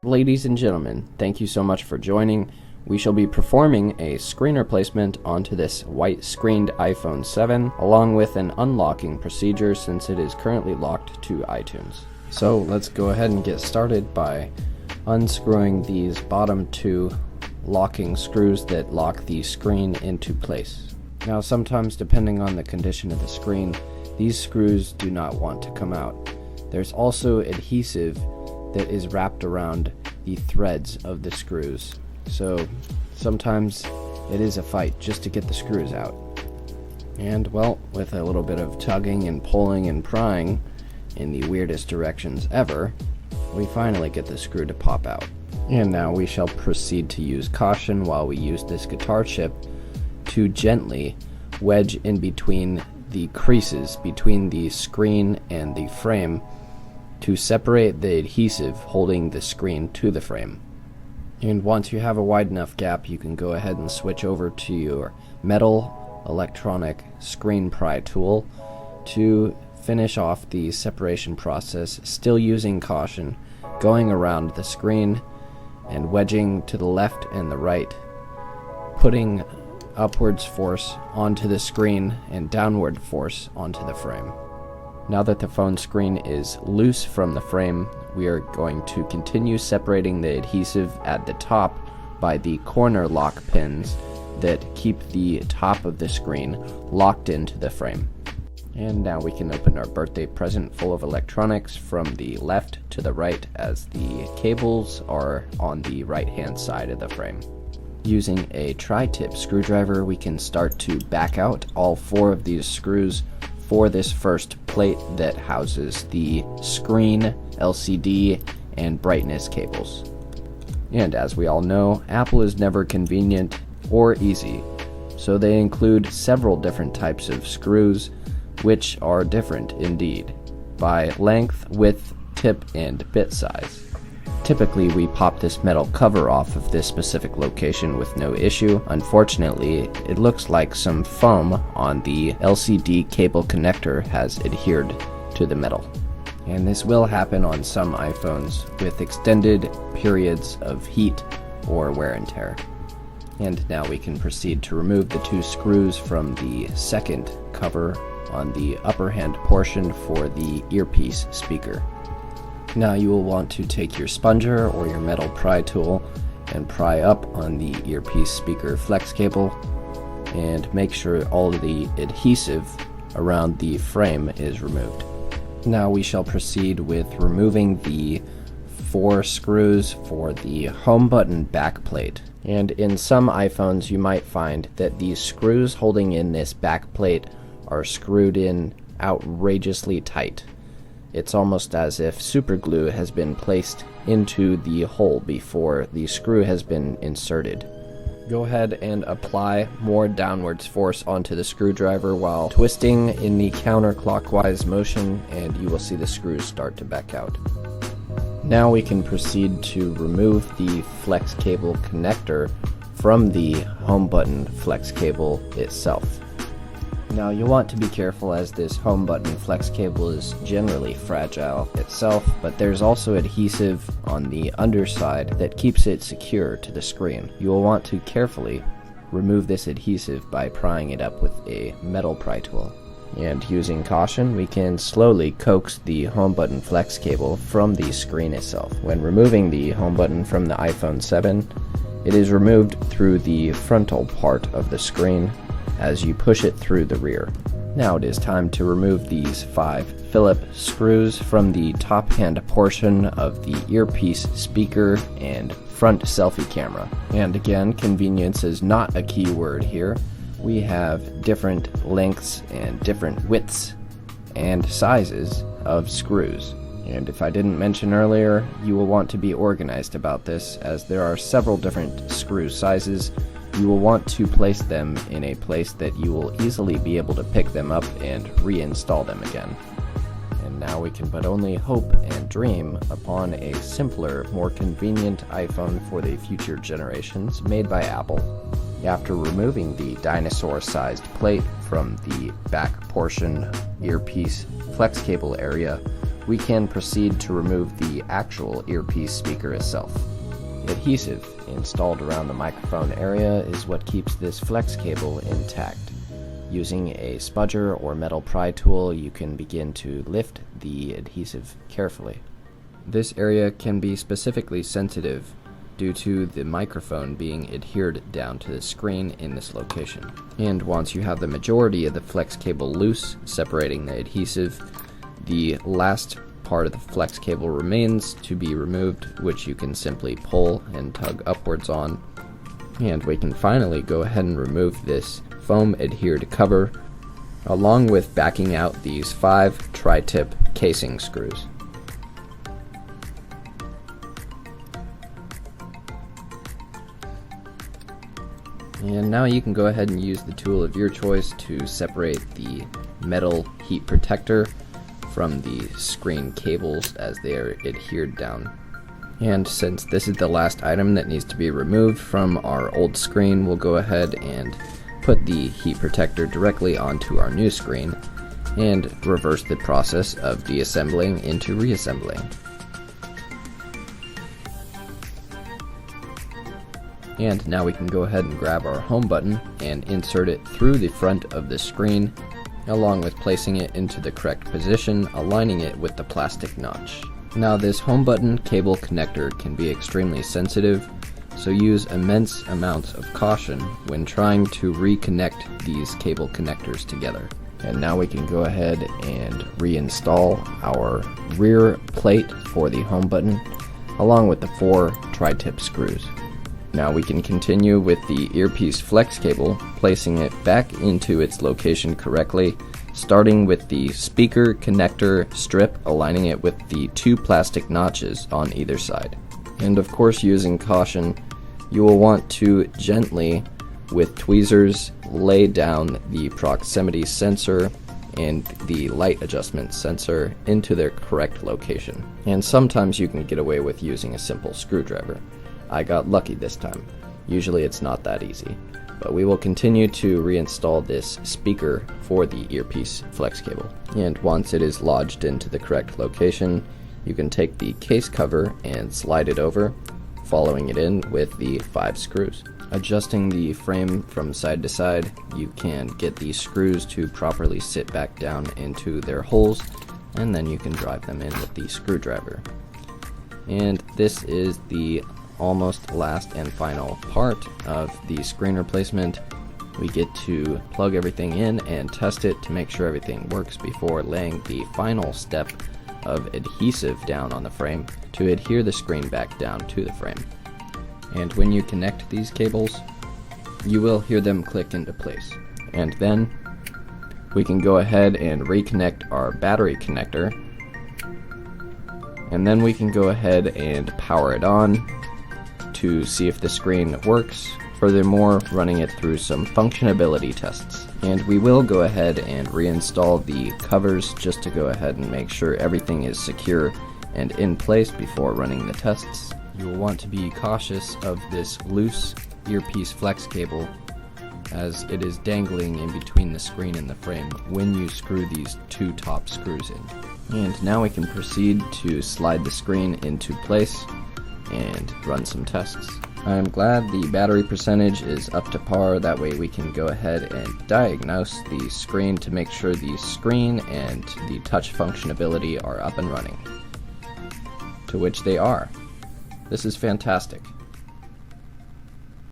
Ladies and gentlemen, thank you so much for joining. We shall be performing a screen replacement onto this white screened iPhone 7, along with an unlocking procedure since it is currently locked to iTunes. So let's go ahead and get started by unscrewing these bottom two locking screws that lock the screen into place. Now sometimes, depending on the condition of the screen, these screws do not want to come out. There's also adhesive that is wrapped around the threads of the screws. So sometimes it is a fight just to get the screws out. And well, with a little bit of tugging and pulling and prying in the weirdest directions ever, we finally get the screw to pop out. And now we shall proceed to use caution while we use this guitar chip to gently wedge in between the creases between the screen and the frame to separate the adhesive holding the screen to the frame. And once you have a wide enough gap, you can go ahead and switch over to your metal electronic screen pry tool to finish off the separation process, still using caution, going around the screen and wedging to the left and the right, putting upwards force onto the screen and downward force onto the frame. Now that the phone screen is loose from the frame, we are going to continue separating the adhesive at the top by the corner lock pins that keep the top of the screen locked into the frame. And now we can open our birthday present full of electronics from the left to the right, as the cables are on the right hand side of the frame. Using a tri-tip screwdriver, we can start to back out all four of these screws for this first plate that houses the screen, LCD, and brightness cables. And as we all know, Apple is never convenient or easy, so they include several different types of screws, which are different indeed, by length, width, tip, and bit size. Typically, we pop this metal cover off of this specific location with no issue. Unfortunately, it looks like some foam on the LCD cable connector has adhered to the metal. And this will happen on some iPhones with extended periods of heat or wear and tear. And now we can proceed to remove the two screws from the second cover on the upper hand portion for the earpiece speaker. Now you will want to take your sponger or your metal pry tool and pry up on the earpiece speaker flex cable and make sure all of the adhesive around the frame is removed. Now we shall proceed with removing the four screws for the home button back plate. And in some iPhones you might find that these screws holding in this back plate are screwed in outrageously tight. It's almost as if super glue has been placed into the hole before the screw has been inserted. Go ahead and apply more downwards force onto the screwdriver while twisting in the counterclockwise motion, and you will see the screws start to back out. Now we can proceed to remove the flex cable connector from the home button flex cable itself. Now you'll want to be careful, as this home button flex cable is generally fragile itself, but there's also adhesive on the underside that keeps it secure to the screen. You will want to carefully remove this adhesive by prying it up with a metal pry tool. And using caution, we can slowly coax the home button flex cable from the screen itself. When removing the home button from the iPhone 7, it is removed through the frontal part of the screen as you push it through the rear. Now it is time to remove these 5 Phillips screws from the top hand portion of the earpiece speaker and front selfie camera. And again, convenience is not a key word here. We have different lengths and different widths and sizes of screws. And if I didn't mention earlier, you will want to be organized about this, as there are several different screw sizes. You will want to place them in a place that you will easily be able to pick them up and reinstall them again. And now we can but only hope and dream upon a simpler, more convenient iPhone for the future generations made by Apple. After removing the dinosaur-sized plate from the back portion earpiece flex cable area, we can proceed to remove the actual earpiece speaker itself. Adhesive installed around the microphone area is what keeps this flex cable intact. Using a spudger or metal pry tool, you can begin to lift the adhesive carefully. This area can be specifically sensitive due to the microphone being adhered down to the screen in this location. And once you have the majority of the flex cable loose, separating the adhesive, the last part of the flex cable remains to be removed, which you can simply pull and tug upwards on. And we can finally go ahead and remove this foam adhered cover, along with backing out these 5 tri-tip casing screws. And now you can go ahead and use the tool of your choice to separate the metal heat protector from the screen cables as they are adhered down. And since this is the last item that needs to be removed from our old screen, we'll go ahead and put the heat protector directly onto our new screen and reverse the process of deassembling into reassembling. And now we can go ahead and grab our home button and insert it through the front of the screen, along with placing it into the correct position, aligning it with the plastic notch. Now this home button cable connector can be extremely sensitive, so use immense amounts of caution when trying to reconnect these cable connectors together. And now we can go ahead and reinstall our rear plate for the home button, along with the 4 tri-tip screws. Now we can continue with the earpiece flex cable, placing it back into its location correctly, starting with the speaker connector strip, aligning it with the 2 plastic notches on either side. And of course, using caution, you will want to gently, with tweezers, lay down the proximity sensor and the light adjustment sensor into their correct location. And sometimes you can get away with using a simple screwdriver. I got lucky this time. Usually it's not that easy. But we will continue to reinstall this speaker for the earpiece flex cable. And once it is lodged into the correct location, you can take the case cover and slide it over, following it in with the 5 screws. Adjusting the frame from side to side, you can get these screws to properly sit back down into their holes, and then you can drive them in with the screwdriver. And this is the almost last and final part of the screen replacement. We get to plug everything in and test it to make sure everything works before laying the final step of adhesive down on the frame to adhere the screen back down to the frame. And when you connect these cables, you will hear them click into place. And then we can go ahead and reconnect our battery connector, and then we can go ahead and power it on to see if the screen works, furthermore running it through some functionability tests. And we will go ahead and reinstall the covers just to go ahead and make sure everything is secure and in place before running the tests. You will want to be cautious of this loose earpiece flex cable, as it is dangling in between the screen and the frame when you screw these 2 top screws in. And now we can proceed to slide the screen into place and run some tests. I am glad the battery percentage is up to par, that way we can go ahead and diagnose the screen to make sure the screen and the touch functionality are up and running. To which they are. This is fantastic.